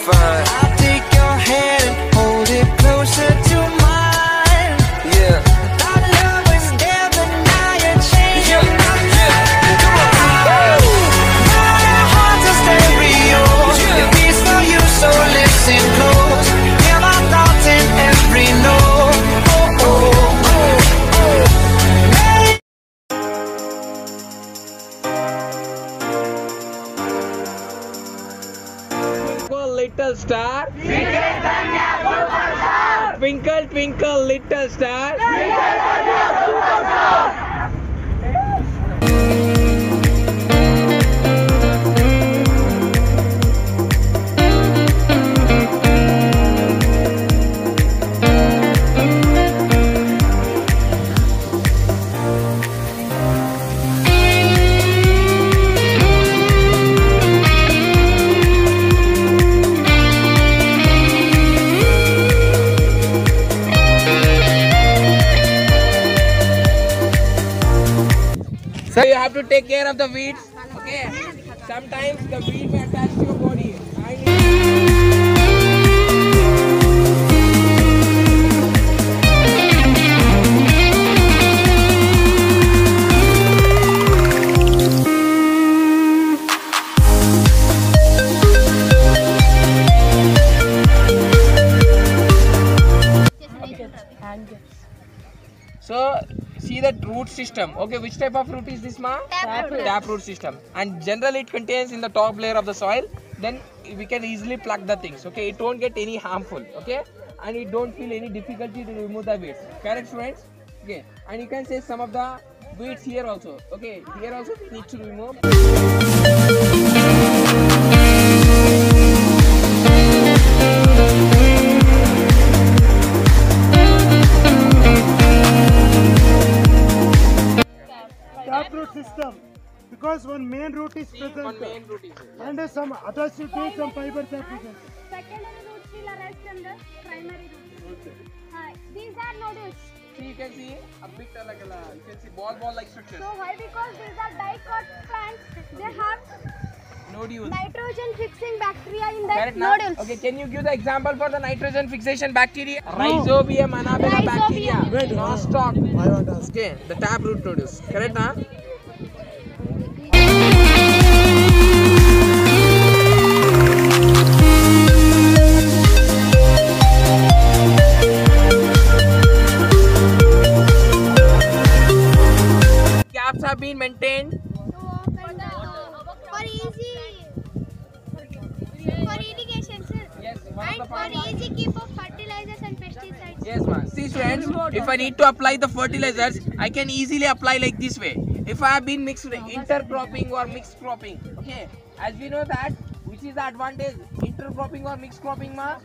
fine. I'll take your hand and hold it closer to mine. Yeah. Our love was there, but now you're changing my mind. My heart's a stereo. It beats for you, so listen close. Hear my thoughts in every note. Oh, oh, oh, oh. Little star, twinkle twinkle little star. So you have to take care of the weeds, okay? Sometimes the weed may attach to your body. So see the root system. Okay, which type of root is this, ma? Tap root system. And generally it contains in the top layer of the soil. Then we can easily pluck the things. Okay, it won't get any harmful. Okay, and it don't feel any difficulty to remove the weeds. Correct, friends? Okay, and you can say some of the weeds here also. Okay, here also we need to remove. Taproot system, because one main root is present and some associated some fibers are present. Secondary roots will arise from the primary roots. These are nodules. See, you can see a bit like you can see ball like structure. So why? Because these are dicot plants. They have Nodules. nitrogen fixing bacteria in their Correct, now? nodules. Okay, can you give the example for the nitrogen fixation bacteria? Rhizobium anabenum bacteria. Rhizobium. Nostoc. I want to ask. Okay, the taproot nodules. Correct, huh? Caps have been maintained. For irrigation, sir. Yes, And for easy keep of fertilizers and pesticides. Yes, ma'am. See, students, if I need to apply the fertilizers, I can easily apply like this way. If I have been mixed intercropping or mixed cropping, okay, as we know that, which is the advantage, intercropping or mixed cropping, ma?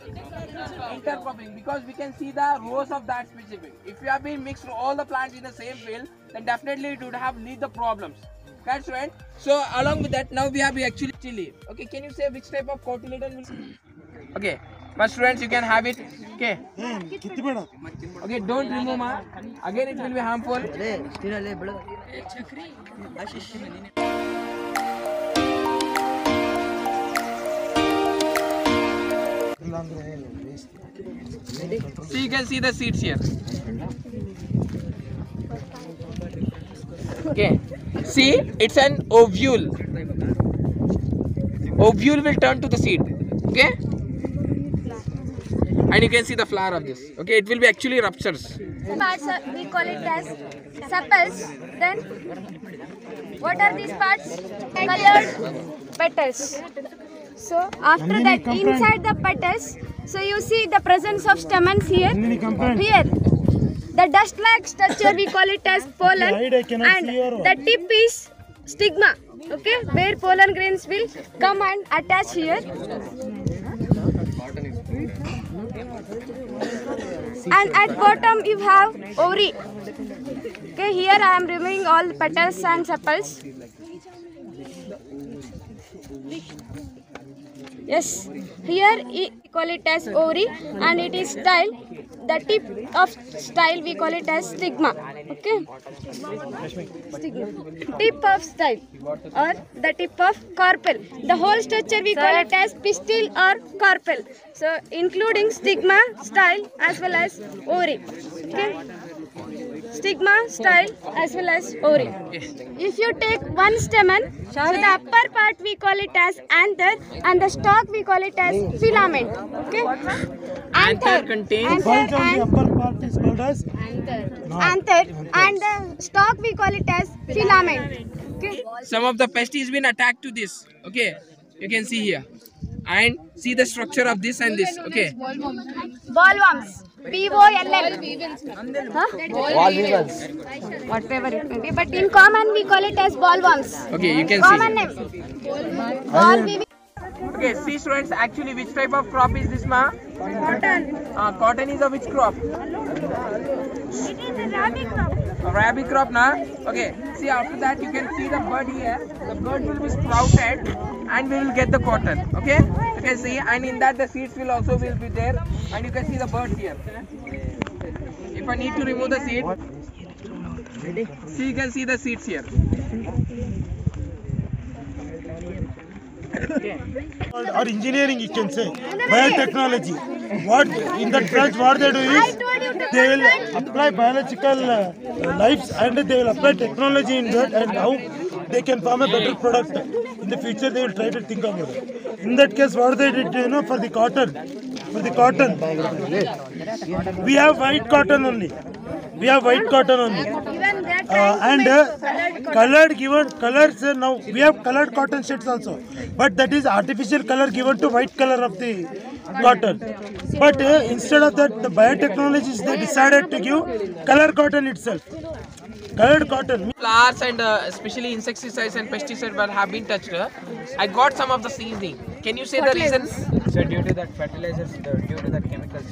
Intercropping, because we can see the rows of that specific. If you have been mixed all the plants in the same field, then definitely it would have lead the problems. Correct, student? So along with that, now we have actually chili. Okay, can you say which type of cotyledon will? Okay, but students, you can have it. Okay. Okay, don't remove, ma. Again, it will be harmful. So you can see the seeds here. Okay, see, it's an ovule. Ovule will turn to the seed. Okay, and you can see the flower of this. Okay, it will be actually ruptures. Parts we call it as sepals. Then what are these parts? Colored petals. So after that, inside the petals, so you see the presence of stamens here. Here, the dust-like structure we call it as pollen, and the tip is stigma. Okay, where pollen grains will come and attach here. And at bottom you have ovary. Okay, here I am removing all the petals and sepals. Yes, Here we call it as ovary, and it is style. The tip of style we call it as stigma. Okay. Stigma. Tip of style or the tip of carpel. The whole structure we call it as pistil or carpel. So including stigma, style as well as ovary. Okay. Stigma, style as well as ovary. If you take one stamen, so the upper part we call it as anther and the stalk we call it as filament. Okay. Anther contains. Bulge on the upper part is called as Anther and the stalk we call it as filament. Okay. Some of the pest is been attacked to this. Okay, you can see here, and see the structure of this and this. Okay. Bollworms. B-O-L-L. Huh? Whatever it may be, but in common we call it as bollworms. Okay, you can Common see. name. Ball weaving. Okay, see students, actually which type of crop is this, ma? Cotton. Cotton is a which crop? It is a rabi crop. A rabi crop, na? Okay, see after that you can see the bud here. The bud will be sprouted and we will get the cotton. Okay, you can see, and in that the seeds will also be there, and you can see the bud here. If I need to remove the seed, see, you can see the seeds here. or engineering, you can say biotechnology. What in that branch, what they do is they will apply biological lives and they will apply technology in that, and how they can farm a better product in the future. They will try to think about it. In that case, what they did, for the cotton, we have white cotton only. We have white cotton only. Even that And colored given colors, now we have colored cotton sheets also, but that is artificial color given to white color of the cotton. But instead of that, the biotechnologists, they decided to give color cotton itself. Colored cotton. Flowers and especially insecticides and pesticides have been touched. I got some of the seasoning. Can you say the reason? So due to that fertilizers, due to that chemicals.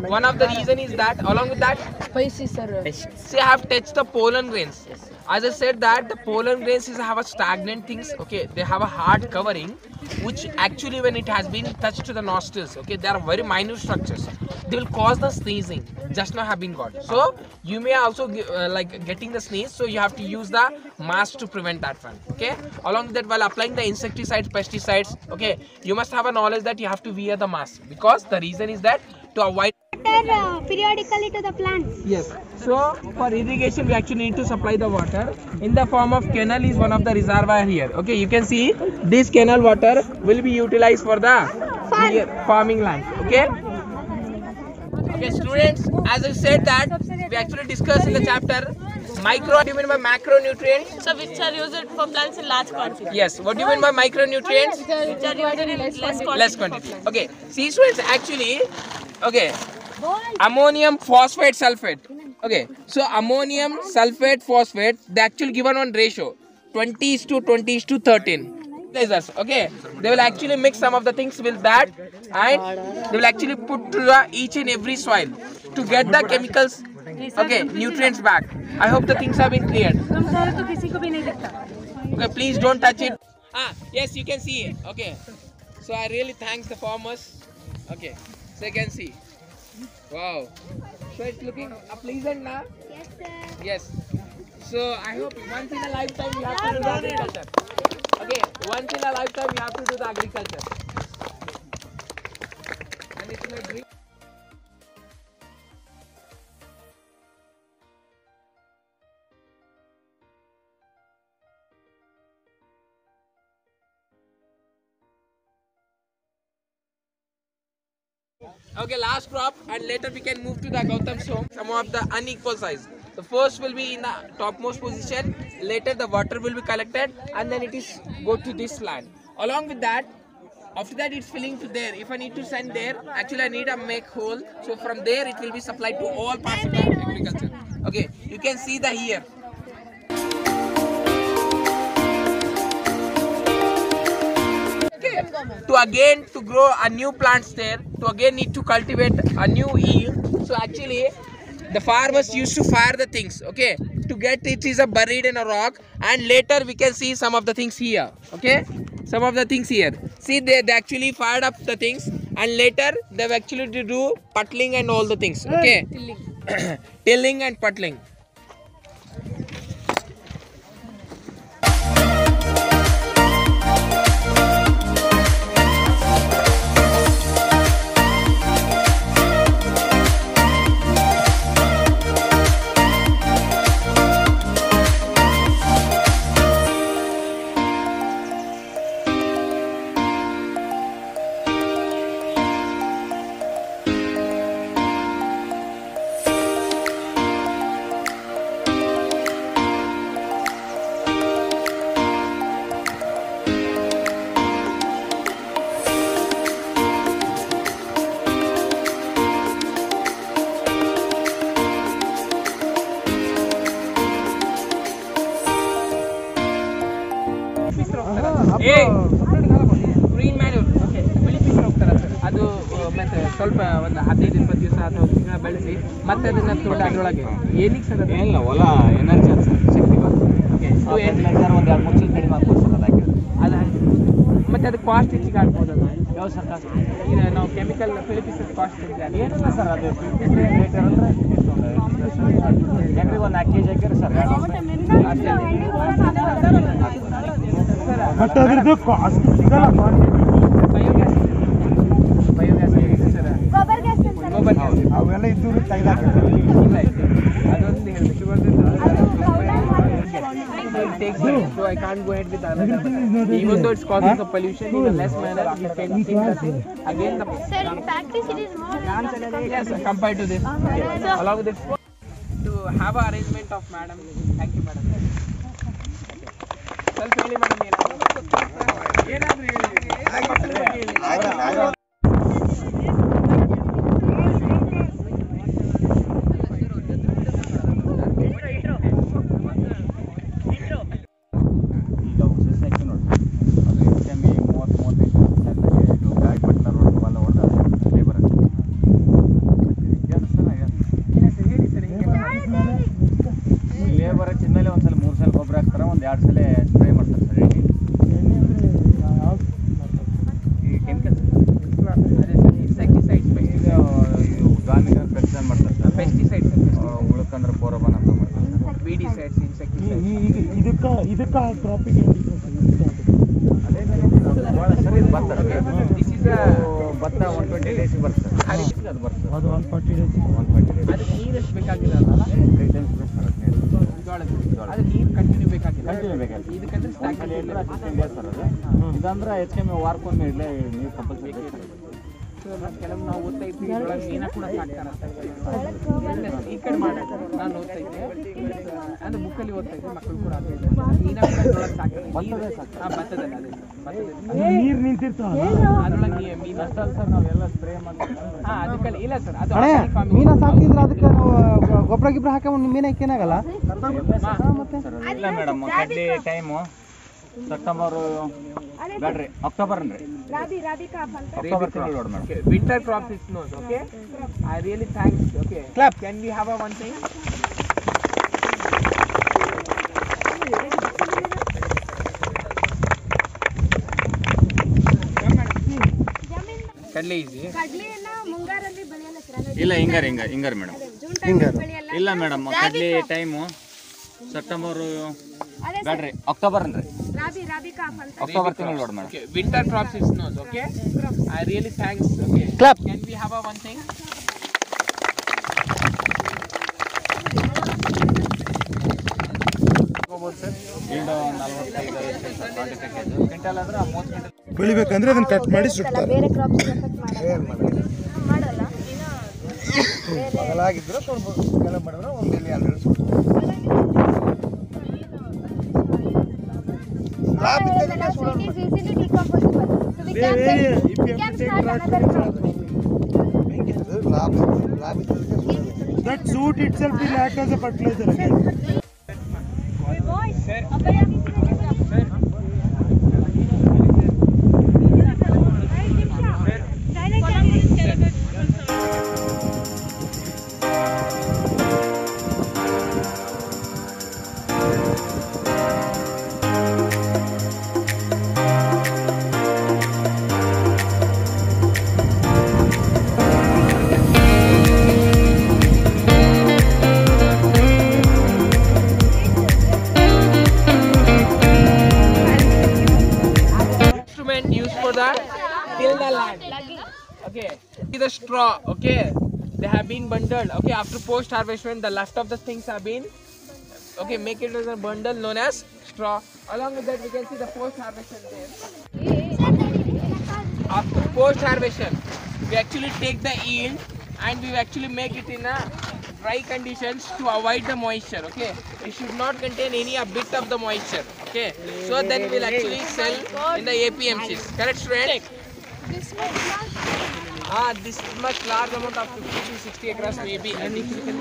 One of the reason is that, along with that, see, I have touched the pollen grains. As I said that the pollen grains have a stagnant things. Okay, they have a hard covering, which actually when it has been touched to the nostrils, okay, they are very minute structures. They will cause the sneezing. Just now have been got. So you may also like getting the sneeze. So you have to use the mask to prevent that one. Okay. Along with that, while applying the insecticides, pesticides, okay, you must have a knowledge that you have to wear the mask, because the reason is that to avoid. water periodically to the plants. Yes. So for irrigation, we actually need to supply the water in the form of canal. Is one of the reservoir here. Okay, you can see this canal water will be utilized for the farming land. Okay. Okay, students. As I said that we actually discussed in the chapter micro. What do you mean by macronutrients? So which are used for plants in large quantity. Yes. What do you mean by micronutrients? Which are used in less quantity. Less quantity. Okay. See, students. Actually, okay. Ammonium phosphate sulfate. Okay, so ammonium sulfate phosphate, they actually given one ratio 20:20:13. Lasers, okay, they will actually mix some of the things with that, and they will actually put to the each and every soil to get the chemicals, okay, nutrients back. I hope the things have been cleared. Okay, please don't touch it. Yes, you can see it. Okay, so I really thanks the farmers. Okay, so you can see. Wow. So it's looking pleasant now? Yes, sir. Yes. So I hope once in a lifetime you have to do the agriculture. Okay, once in a lifetime you have to do the agriculture. And it's my dream. Okay, last crop, and later we can move to the Gautam's home. Some of the unequal size. The first will be in the topmost position. Later the water will be collected, and then it is go to this land. Along with that, after that it's filling to there. If I need to send there, actually I need a make hole. So from there it will be supplied to all parts of the agriculture. Okay, you can see the here. To grow a new plants there, to again need to cultivate a new yield. So actually the farmers used to fire the things, okay, to get it is buried in a rock, and later we can see some of the things here, okay, some of the things here. See, they actually fired up the things, and later they've actually to do puttling and all the things, okay, tilling and puttling. Green manure, okay, ಬೆಳಿಫಿಶರ್ ಹೋಗ್ತಾರೆ ಅದು, ಮತ್ತೆ ಸ್ವಲ್ಪ ಒಂದು 15-20 ದಿವಸ ಅಥವಾ ತಿಂಗಳ ಬೆಳೆಸಿ ಮತ್ತೆ ಅದನ್ನ ತೋಟ ಅದರೊಳಗೆ ಏನಕ್ಕೆ ಸರ್? ಅದು ಏನಿಲ್ಲ, ಹೊಲ ಎನರ್ಜಿ ಅದು ಸರ್, ಶಕ್ತಿ ಬರ್ತದೆ. ಒಂದು 2-3 ಚೀಲ ಕಡಿಮೆ ಆಗ್ಬೋದು ಸರ್, ಅದು ಮತ್ತೆ ಅದು ಕಾಸ್ಟ್ ಹೆಚ್ಚಿಗೆ ಆಗ್ಬೋದು. ಅದು ಯಾವ ಸರ್ ಕಾಸ್ಟ್? ಈಗ ನಾವು ಕೆಮಿಕಲ್ ಫಿಲಿಪಿಸಸ್ ಕಾಸ್ಟ್ ಹೆಚ್ಚಿಗೆ ಏನಿಲ್ಲ ಸರ್, ಅದು ರೇಟ್ ಇರೋದ್ರೆ ಎಕರೆಗೆ ಒಂದು 4 kg ಹಾಕಿರಿ ಸರ್, ಬಟ್ ಅದ್ರದ್ದು ಕಾಸ್ಟ್ ಸಿಗಲ್ಲ. ಬಯೋಗ್ಯಾಸ್ ಸರ್, ಗೊಬ್ಬರ ಗ್ಯಾಸ್ ಗೊಬ್ಬರ ಗ್ಯಾಸ್ ಅವೆಲ್ಲ ಇದ್ದು ತೆಗೆದಾಕ ಇಲ್ಲ ಇದೆ, ಅದೊಂದು ಹೇಳಬೇಕು. So I can't go ahead with another. Even though it's causing some pollution in a less manner, we can see nothing. Again, the Sir, in practice it is more than yes, compared to this. Okay. Along with this, to have an arrangement of madam. Thank you, madam. Self ಹೇಳಿ madam, ಏನಾದ್ರು ಹೇಳಿ. Labour ಚಿನ್ನಲೆ ಒಂದ್ಸಲ 3 ಸಲ ಗೊಬ್ಬರ ಹಾಕ್ತಾರೆ, ಒಂದು 2 ಸಲ spray ಮಾಡ್ತಾರೆ ಸರ್. ಈ ಕೆಮಿಕಲ್ಸ್ ಇನ್ಸೆಕ್ಟಿಸೈಡ್ಸ್, ಗಾರ್ನಿಂಗ್ ಪೆಸ್ಟಿಸೈಡ್ ಮಾಡ್ತಾರೆ ಸರ್, ಪೆಸ್ಟಿಸೈಡ್ಸ್, ಉಳ್ಕಂದ್ರೆ ಬೋರಬನ್ ಅಂತ ಮಾಡ್ತಾರೆ ಸರ್. ವಿಡಿಸೈಡ್ಸ್, ಇನ್ಸೆಕ್ಟಿಸೈಡ್ಸ್. ಇದಕ್ಕೆ ಟ್ರಾಪಿಕ್ ಅದೇ ಭಾಳ ಸರ್, ಇದು ಬರ್ತದೆ. ದಿಸ್ ಇಸ್ ಭತ್ತ 120 ಡೇಸ್ ಬರ್ತದೆ, ಅದು ಬರ್ತದೆ. ಅದು 140 ಡೇಸ್. 140 ಡೇಸ್ ಅದಕ್ಕೆ ನೀರು ಎಷ್ಟು ಬೇಕಾಗಿಲ್ಲ, 3 ಟೈಮ್ಸ್ ಬೇಕು ಸರ್. ಅದು ನೀರು ಕಂಟಿನ್ಯೂ ಬೇಕಾಗಿಲ್ಲ. ಕಂಟಿನ್ಯೂ ಬೇಕಾಗಿಲ್ಲ. ಇದಕ್ಕಂದ್ರೆ ಸ್ಟಾಗ್ನೆಂಟ್ ಇಲ್ಲ. 15 ಡೇಸ್ ಸರ್ ಅದು. ಇದಂದ್ರೆ ಹೆಚ್ಚು ಕಮ್ಮಿ ವಾರಕ್ಕೊಮ್ಮೆ ಇಡಲೇ ನೀರು ಕಂಪಲ್ಸರಿ ಬೇಕು. ಕೆಲವು ನಾವು ಓದ್ತಾ ಇದ್ವಿ, ಇದ್ರೊಳಗೆ ಮೀನ ಕೂಡ ಸಾಕ್ತಾರಂತ. ಈ ಕಡೆ ಮಾಡೋದು ನಾನು ಓದ್ತಾ ಇದ್ದೆ, ಅಂದ್ರೆ ಬುಕ್ಕಲ್ಲಿ ಓದ್ತಾ ಇದ್ದೆ, ಮಕ್ಕಳು ಕೂಡ ಮೀನ ಕೂಡ ಇದ್ರೊಳಗೆ ಸಾಕ್ತಾರೆ. ಭತ್ತದಲ್ಲಿ ಅದೇ ನೀರು ನಿಂತಿರ್ತಾವ ಅದ್ರೊಳಗೆ ಮೀನು ಅಷ್ಟೇ ಸರ್, ನಾವೆಲ್ಲ ಸ್ಪ್ರೇ ಮಾಡ್ತೀವಿ. ಅದಕ್ಕೆಲ್ಲ ಇಲ್ಲ ಸರ್, ಅದು ಮೀನ ಸಾಕಿದ್ರೆ ಅದಕ್ಕೆ ನಾವು ಗೊಬ್ಬರ ಗಿಬ್ಬರ ಹಾಕೊಂಡು ಮೀನ ಏನಾಗಲ್ಲ ಇಲ್ಲ ಮೇಡಮ್. ಕಡ್ಲಿ ಟೈಮು ಸೆಪ್ಟೆಂಬರ್ ಬೇಡ್ರಿ, ಅಕ್ಟೋಬರ್ ಅನ್ರಿ, ಅಕ್ಟೋಬರ್ ತಿಂಗಳು ನೋಡಿ madam. Winter crops is knows. Okay, I really thanks. Okay, can we have one thing? ಕಡ್ಲೆ ಈಸಿ. ಕಡ್ಲಿಯನ್ನ ಮುಂಗಾರಲ್ಲಿ ಬೆಳೆಯಲ್ಲ ಸರ್, ಇಲ್ಲ ಹಿಂಗಾರಿ ಮೇಡಮ್. ಇಲ್ಲ ಮೇಡಮ್, ಕಡ್ಲಿ ಟೈಮು ಸೆಪ್ಟೆಂಬರ್ ಬೇಡ್ರಿ, ಅಕ್ಟೋಬರ್ ಅನ್ರಿ, ರಾಬಿ ಕಾಫ್ ಅಂತ. ಅಕ್ಟೋಬರ್ ತಿಂಗಳು ನೋಡಿ madam. Winter crops is knows. Okay, I really thanks. Okay, can we have one thing? Quintal ಅಂದ್ರೆ 30 ಕ್ವಿಂಟಲ್ ಬೆಳಿಬೇಕಂದ್ರೆ ಅದನ್ನ ಕಟ್ ಮಾಡಿ ಸುಡ್ತಾರೆ. ಬೇರೆ ಕ್ರಾಪ್ಸ್ ಎಫೆಕ್ಟ್ ಮಾಡಲ್ಲ. ಬದಲಾಗಿದ್ರೆ ಕೆಲ ಮಾಡಿದ್ರೆ ಒಂದು ಇಲ್ಲಿ 2 ಲಾಭ ಇದ್ದದಕ್ಕೆ ಸುಡೋಣ. It is easily decomposable. So we can start another crop. ಲಾಭ ಇದ್ದದಕ್ಕೆ ಸುಡೋಣ. That soot itself will act as a fertilizer again. Okay, see the straw. Okay, they have been bundled. Okay, after post harvestment, the left of the things have been make it as a bundle known as straw. Along with that, we can see the post harvestment there. After post harvestment, we actually take the yield and we actually make it in a dry conditions to avoid the moisture. Okay, it should not contain any a bit of the moisture. Okay, so then we'll actually sell in the APMCs. Correct, students? This much large amount of 50 to 60 acres maybe. I think you can.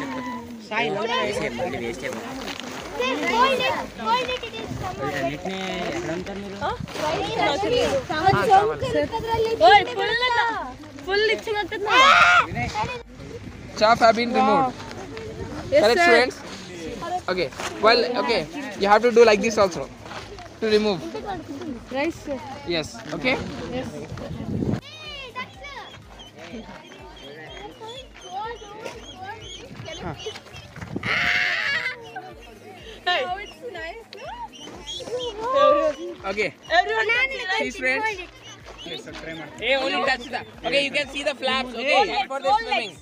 Chaff have been removed. Correct, students? Okay. Well, okay. You have to do like this also to remove. Right, sir. Yes. Okay. Yes. Okay. See, friends. Hey, only touch that. Okay, you can see the flaps. Okay, for this swimming.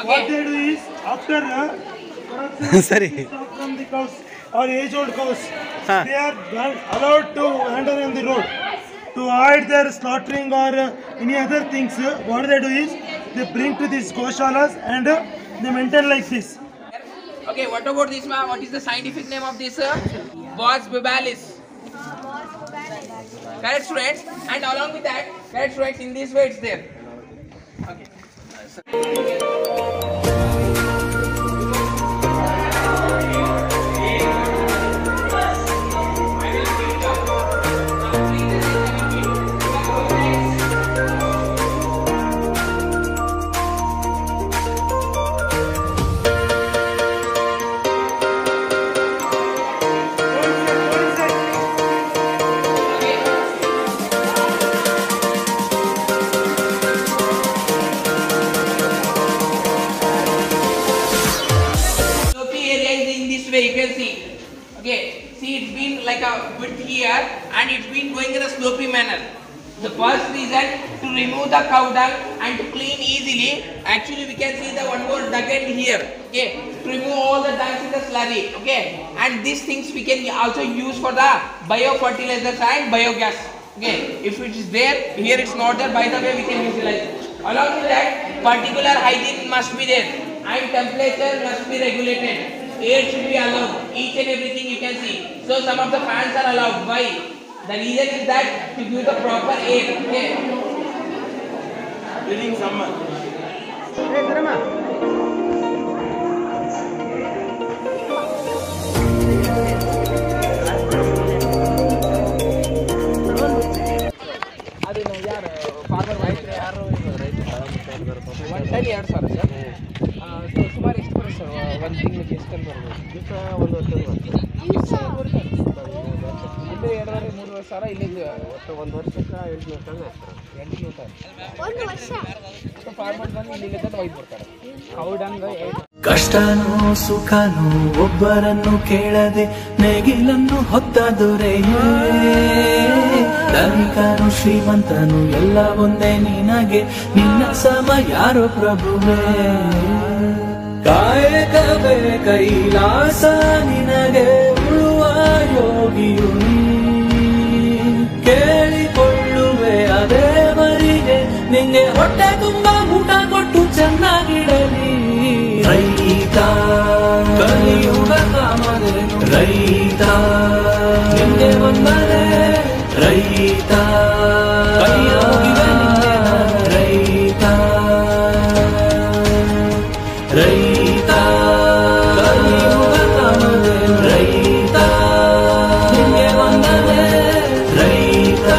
What they do is, after from the cows or age-old cows, they are allowed to wander on the road. To avoid their slaughtering or any other things, what they do is, they bring to these goshalas and they maintain like this. Okay, what about this one? What is the scientific name of this? Bos bibalis. Correct, students? And along with that, correct, students, in this way it's there. Okay. You can see, okay, see it's been like a width here and it's been going in a slopy manner. The first reason to remove the cow dung and to clean easily, actually we can see the one more duct here, okay, to remove all the dung in the slurry, okay, and these things we can also use for the biofertilizers and biogas, okay, if it is there, here it's not there, by the way we can utilize it. Along with that, particular hygiene must be there and temperature must be regulated. Air should be allowed, each and everything you can see. So some of the fans are allowed. Why? The reason is that to give the proper air. Okay. During summer. Hey, Dharma. farmer white ಯಾರು 1 ton 2 ಸಾವಿರ sir ಸುಮಾರು ಎಷ್ಟು ಬರುತ್ತೆ sir ಒಂದು ತಿಂಗಳಿಗೆ ಎಷ್ಟು ton ಬರ್ಬೋದು ಇಲ್ಲಿ 2.5-3 ಸಾವಿರ ಇಲ್ಲಿ ಒಟ್ಟು ಒಂದು ವರ್ಷಕ್ಕೆ 800 ಟನ್ ಆಗ್ತಾರೆ 800 ಟನ್ ಒಂದು ವರ್ಷ ಫಾರ್ಮರ್ ಬಂದು ಇಲ್ಲಿಂದ ಒಯ್ದು ಬರ್ತಾರೆ ಕೌ ಡಂಗ್ ಕಷ್ಟನೋ ಸುಖನೋ ಒಬ್ಬರನ್ನು ಕೇಳದೆ ನೇಗಿಲನ್ನು ಹೊತ್ತ ದೊರೆಯೇ ಧನಿಕನು ಶ್ರೀಮಂತನು ಎಲ್ಲ ಒಂದೇ ನಿನಗೆ ನಿನ್ನ ಸಮ ಯಾರೋ ಪ್ರಭುವೇ ಕಾಯಕವೇ ಕೈಲಾಸ ನಿನಗೆ ಉಳುವ ಯೋಗಿಯು ಕೇಳಿಕೊಳ್ಳುವೆ ಅದೇ ಮರಿಗೆ ನಿಂಗೆ ಹೊಟ್ಟೆ ತುಂಬ ಊಟ ಕೊಟ್ಟು ಚೆನ್ನಾಗಿಡಲಿ ರೈತ ಕಲಿಯುಗ ಕಾಮಧೇನು ರೈತ ನಿಂಗೆ ಬಂದರೆ ರೈತ ಕಲಿಯುಗ ರೈತ ರೈತ ಕಲಿಯುಗ ಕಾಮಧೇನು ರೈತ ನಿಂಗೆ ಬಂದರೆ ರೈತ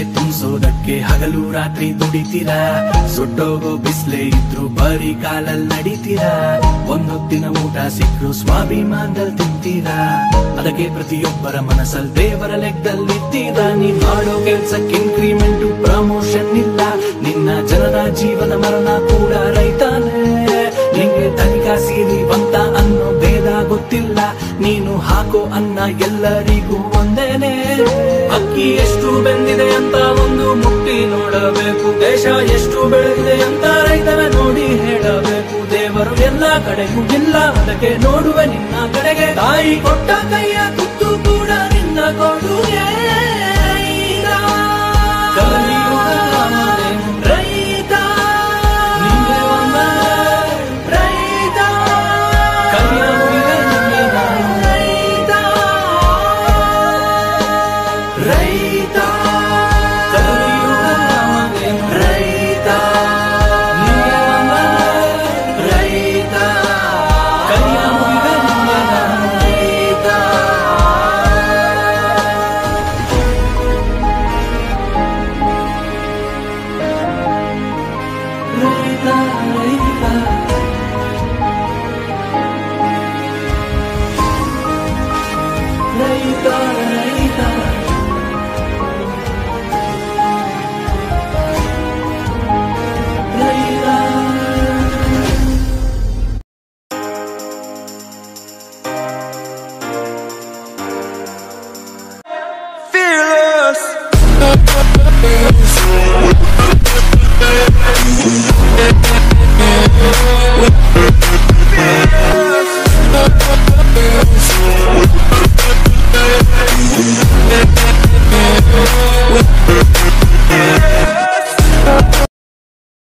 ತುಂಬಿಸೋದಕ್ಕೆ ಹಗಲು ರಾತ್ರಿ ದುಡಿತೀರಾ ಸುಟ್ಟೋಗೋ ಬಿಸ್ಲೆ ಇದ್ರು ಬರೀ ಕಾಲಲ್ಲಿ ನಡೀತೀರಾ ಒಂದೊತ್ತಿನ ಊಟ ಸಿಕ್ಕರು ಸ್ವಾಭಿಮಾನದಲ್ಲಿ ತಿಂತೀರಾ ಅದಕ್ಕೆ ಪ್ರತಿಯೊಬ್ಬರ ಮನಸ್ಸಲ್ಲಿ ದೇವರ ಲೆಕ್ಕದಲ್ಲಿರ್ತೀರಾ ನೀ ಮಾಡೋ ಕೆಲ್ಸಕ್ಕೆ ಇನ್ಕ್ರಿಮೆಂಟ್ ಪ್ರಮೋಷನ್ ಇಲ್ಲ ನಿನ್ನ ಜನರ ಜೀವನ ಮರಣ ಕೂಡ ರೈತಾನೆ ನಿಂಗೆ ಧನಿಕ ಸಿರಿವಂತ ಅನ್ನೋ ಭೇದ ಗೊತ್ತಿಲ್ಲ ನೀನು ಹಾಕೋ ಅನ್ನ ಎಲ್ಲರಿಗೂ ಒಂದೇನೆ ಅಕ್ಕಿ ಎಷ್ಟು ಬೆಂದಿದೆ ಅಂತ ಒಂದು ಮುಟ್ಟಿ ನೋಡಬೇಕು ದೇಶ ಎಷ್ಟು ಬೆಳೆದಿದೆ ಅಂತ ರೈತನ ನೋಡಿ ಹೇಳಬೇಕು ದೇವರು ಎಲ್ಲ ಕಡೆಗೂ ಇಲ್ಲ ಅದಕ್ಕೆ ನೋಡುವೆ ನಿನ್ನ ಕಡೆಗೆ ತಾಯಿ ಕೊಟ್ಟ ಕೈಯ ತುತ್ತು ಕೂಡ ನಿನ್ನ ಕೊಡುಗೆ ರೈತ ನಿಂಗೆ ರೈತ ರೈತ ರೈತ ರೈತ Fearless.